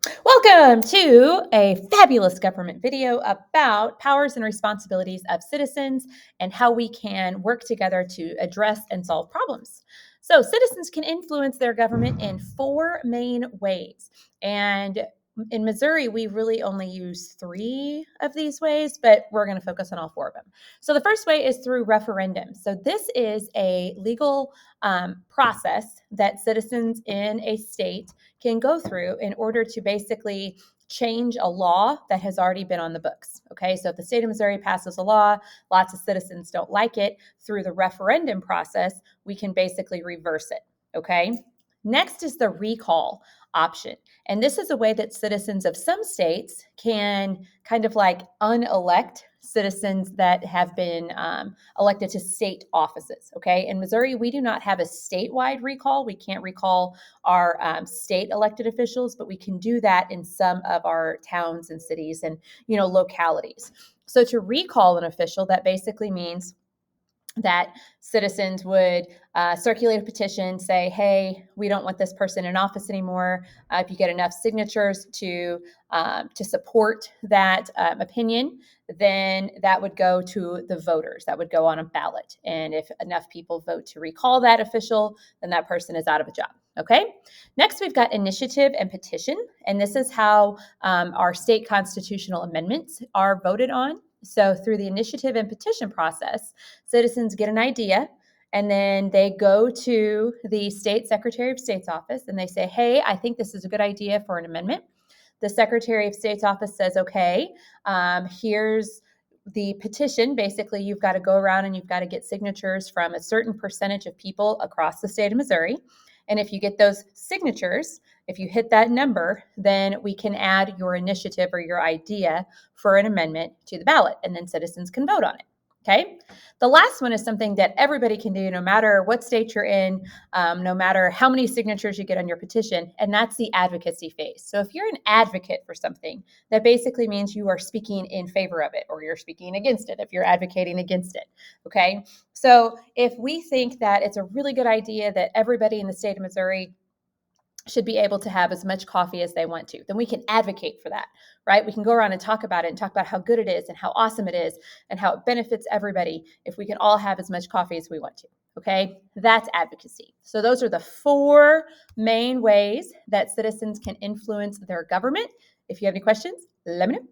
Welcome to a fabulous government video about powers and responsibilities of citizens and how we can work together to address and solve problems. So, citizens can influence their government in four main ways. And in Missouri, we really only use three of these ways, but we're going to focus on all four of them. So, the first way is through referendum. So, this is a legal process that citizens in a state can go through in order to basically change a law that has already been on the books. Okay, so if the state of Missouri passes a law, lots of citizens don't like it, through the referendum process, we can basically reverse it. Okay, next is the recall option. And this is a way that citizens of some states can kind of like unelect citizens that have been elected to state offices. Okay, in Missouri, we do not have a statewide recall. We can't recall our state elected officials, but we can do that in some of our towns and cities and localities. So to recall an official, that basically means that citizens would circulate a petition, say, hey, we don't want this person in office anymore. If you get enough signatures to support that opinion, then that would go to the voters. That would go on a ballot. And if enough people vote to recall that official, then that person is out of a job. Okay. Next, we've got initiative and petition. And this is how our state constitutional amendments are voted on. So through the initiative and petition process, citizens get an idea and then they go to the state secretary of state's office and they say, hey, I think this is a good idea for an amendment. The secretary of state's office says, okay, here's the petition. Basically, you've got to go around and you've got to get signatures from a certain percentage of people across the state of Missouri. And if you get those signatures, if you hit that number, then we can add your initiative or your idea for an amendment to the ballot, and then citizens can vote on it. Okay. The last one is something that everybody can do, no matter what state you're in, no matter how many signatures you get on your petition, and that's the advocacy phase. So if you're an advocate for something, that basically means you are speaking in favor of it or you're speaking against it if you're advocating against it. Okay. So if we think that it's a really good idea that everybody in the state of Missouri should be able to have as much coffee as they want to, then we can advocate for that, right? We can go around and talk about it and talk about how good it is and how awesome it is and how it benefits everybody if we can all have as much coffee as we want to. Okay, that's advocacy. So those are the four main ways that citizens can influence their government. If you have any questions, let me know.